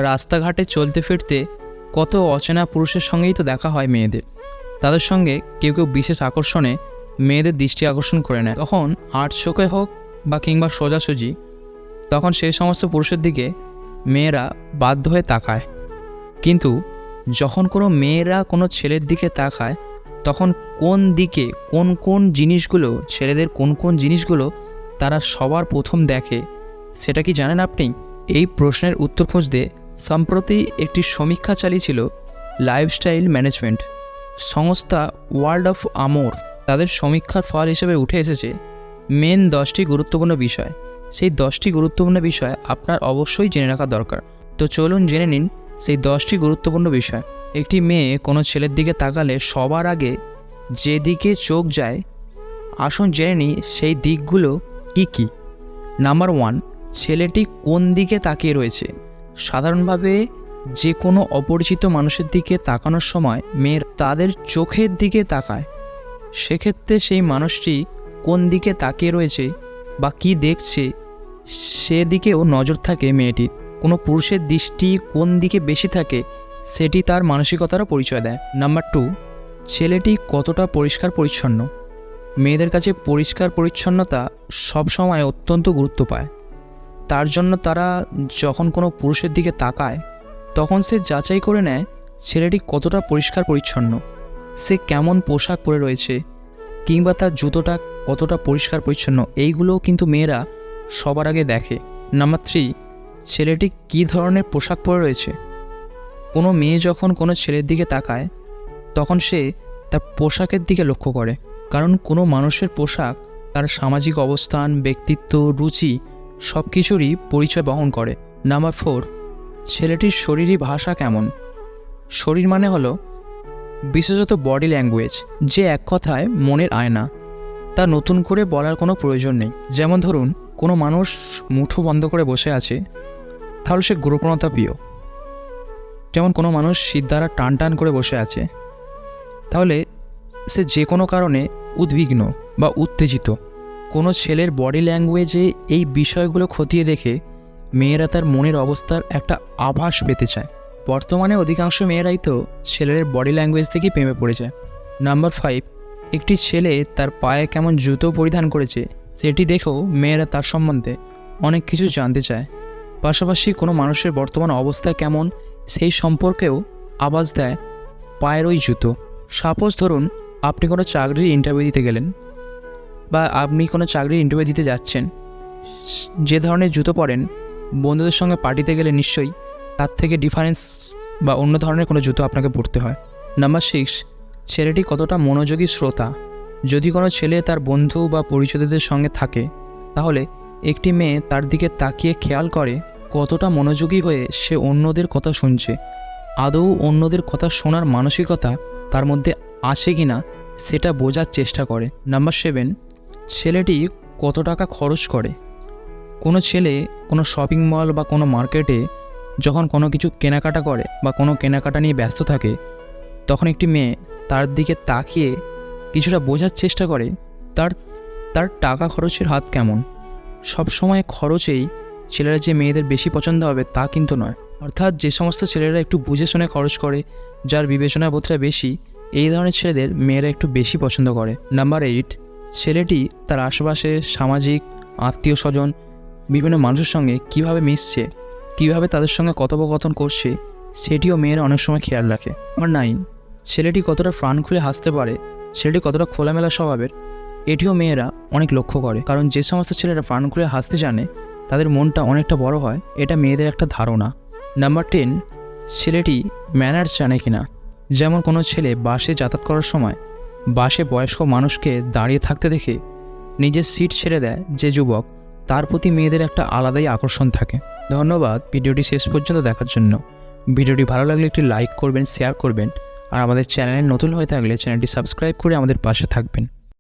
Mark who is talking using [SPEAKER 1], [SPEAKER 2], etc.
[SPEAKER 1] রাস্তাঘাটে চলতে ফিরতে কত অচেনা পুরুষের সঙ্গেই তো দেখা হয় মেয়েদের। তাদের সঙ্গে কেউ কেউ বিশেষ আকর্ষণে মেয়েদের দৃষ্টি আকর্ষণ করে নেয়। তখন আট চোখে হোক বা কিংবা সোজাসুজি, তখন সেই সমস্ত পুরুষের দিকে মেয়েরা বাধ্য হয়ে তাকায়। কিন্তু যখন কোনো মেয়েরা কোনো ছেলের দিকে তাকায়, তখন কোন দিকে কোন কোন জিনিসগুলো, ছেলেদের কোন কোন জিনিসগুলো তারা সবার প্রথম দেখে, সেটা কি জানেন আপনি? এই প্রশ্নের উত্তর খুঁজতে সম্প্রতি একটি সমীক্ষা চালিয়েছিল লাইফস্টাইল ম্যানেজমেন্ট সংস্থা ওয়ার্ল্ড অফ আমোর। তাদের সমীক্ষার ফল হিসেবে উঠে এসেছে মেন 10টি গুরুত্বপূর্ণ বিষয়। সেই 10টি গুরুত্বপূর্ণ বিষয় আপনার অবশ্যই জেনে রাখা দরকার। তো চলুন জেনে নিন সেই 10টি গুরুত্বপূর্ণ বিষয়। একটি মেয়ে কোনো ছেলের দিকে তাকালে সবার আগে যেদিকে চোখ যায়, আসুন জেনে নিই সেই দিকগুলো কি কি। নাম্বার 1, ছেলেটি কোন দিকে তাকিয়ে রয়েছে। সাধারণভাবে যে কোনো অপরিচিত মানুষের দিকে তাকানোর সময় মেয়ের তাদের চোখের দিকে তাকায়। সেক্ষেত্রে সেই মানুষটি কোন দিকে তাকিয়ে রয়েছে বা কি দেখছে সেদিকেও নজর থাকে মেয়েটির। কোনো পুরুষের দৃষ্টি কোন দিকে বেশি থাকে সেটি তার মানসিকতারও পরিচয় দেয়। নাম্বার 2, ছেলেটি কতটা পরিষ্কার পরিচ্ছন্ন। মেয়েদের কাছে পরিষ্কার পরিচ্ছন্নতা সবসময় অত্যন্ত গুরুত্ব পায়। তার জন্য তারা যখন কোনো পুরুষের দিকে তাকায়, তখন সে যাচাই করে নেয় ছেলেটি কতটা পরিষ্কার পরিচ্ছন্ন, সে কেমন পোশাক পরে রয়েছে, কিংবা তার জুতোটা কতটা পরিষ্কার পরিচ্ছন্ন। এইগুলোও কিন্তু মেয়েরা সবার আগে দেখে। নাম্বার 3, ছেলেটি কী ধরনের পোশাক পরে রয়েছে। কোনো মেয়ে যখন কোনো ছেলের দিকে তাকায়, তখন সে তার পোশাকের দিকে লক্ষ্য করে, কারণ কোনো মানুষের পোশাক তার সামাজিক অবস্থান, ব্যক্তিত্ব, রুচি সব কিছুরই পরিচয় বহন করে। নাম্বার 4, ছেলেটির শরীরী ভাষা কেমন। শরীর মানে হলো বিশেষত বডি ল্যাঙ্গুয়েজ, যে এক কথায় মনের আয়না। তা নতুন করে বলার কোনো প্রয়োজন নেই। যেমন ধরুন, কোনো মানুষ মুঠো বন্ধ করে বসে আছে, তাহলে সে গোপনতা প্রিয়। যেমন কোনো মানুষ শীত দ্বারা টান টান করে বসে আছে, তাহলে সে যে কোনো কারণে উদ্বিগ্ন বা উত্তেজিত। কোনো ছেলের বডি ল্যাঙ্গুয়েজে এই বিষয়গুলো খতিয়ে দেখে মেয়েরা তার মনের অবস্থার একটা আভাস পেতে চায়। বর্তমানে অধিকাংশ মেয়েরাই তো ছেলের বডি ল্যাঙ্গুয়েজ থেকেই প্রেমে পড়ে যায়। নাম্বার 5, একটি ছেলে তার পায়ে কেমন জুতো পরিধান করেছে সেটি দেখেও মেয়েরা তার সম্বন্ধে অনেক কিছু জানতে চায়। পাশাপাশি কোনো মানুষের বর্তমান অবস্থা কেমন সেই সম্পর্কেও আভাস দেয় পায়ের ওই জুতো। সাপোজ ধরুন, আপনি কোনো চাকরির ইন্টারভিউ দিতে গেলেন, বা আপনি কোনো চাকরির ইন্টারভিউ দিতে যাচ্ছেন, যে ধরনের জুতো পরেন বন্ধুদের সঙ্গে পার্টিতে গেলে নিশ্চয়ই তার থেকে ডিফারেন্স বা অন্য ধরনের কোনো জুতো আপনাকে পরতে হয়। নাম্বার 6, ছেলেটি কতটা মনোযোগী শ্রোতা। যদি কোনো ছেলে তার বন্ধু বা পরিচিতদের সঙ্গে থাকে, তাহলে একটি মেয়ে তার দিকে তাকিয়ে খেয়াল করে কতটা মনোযোগী হয়ে সে অন্যদের কথা শুনছে। আদৌ অন্যদের কথা শোনার মানসিকতা তার মধ্যে আছে কি না সেটা বোঝার চেষ্টা করে। নাম্বার 7, ছেলেটি কত টাকা খরচ করে। কোনো ছেলে কোনো শপিং মল বা কোনো মার্কেটে যখন কোনো কিছু কেনাকাটা করে বা কোনো কেনাকাটা নিয়ে ব্যস্ত থাকে, তখন একটি মেয়ে তার দিকে তাকিয়ে কিছুটা বোঝার চেষ্টা করে তার টাকা খরচের হাত কেমন। সবসময় খরচেই ছেলেরা যে মেয়েদের বেশি পছন্দ হবে তা কিন্তু নয়। অর্থাৎ যে সমস্ত ছেলেরা একটু বুঝে শুনে খরচ করে, যার বিবেচনা বোধটা বেশি, এই ধরনের ছেলেদের মেয়েরা একটু বেশি পছন্দ করে। নাম্বার 8, ছেলেটি তার আশেপাশে সামাজিক, আত্মীয় স্বজন, বিভিন্ন মানুষের সঙ্গে কিভাবে মিশছে, কিভাবে তাদের সঙ্গে কথোপকথন করছে, সেটিও মেয়েরা অনেক সময় খেয়াল রাখে। নাম্বার 9, ছেলেটি কতটা প্রাণ খুলে হাসতে পারে, ছেলেটি কতটা খোলামেলা স্বভাবের, এটিও মেয়েরা অনেক লক্ষ্য করে। কারণ যে সমস্ত ছেলেরা প্রাণ খুলে হাসতে জানে তাদের মনটা অনেকটা বড় হয়, এটা মেয়েদের একটা ধারণা। নাম্বার 10, ছেলেটি ম্যানার্স জানে কিনা। যেমন কোনো ছেলে বাসে যাতায়াত করার সময় বাসে বয়স্ক মানুষকে দাঁড়িয়ে থাকতে দেখে নিজের সিট ছেড়ে দেয় যে যুবক, তার প্রতি মেয়েদের একটা আলাদাই আকর্ষণ থাকে। ধন্যবাদ ভিডিওটি শেষ পর্যন্ত দেখার জন্য। ভিডিওটি ভালো লাগলে একটি লাইক করবেন, শেয়ার করবেন, আর আমাদের চ্যানেলে নতুন হয়ে থাকলে চ্যানেলটি সাবস্ক্রাইব করে আমাদের পাশে থাকবেন।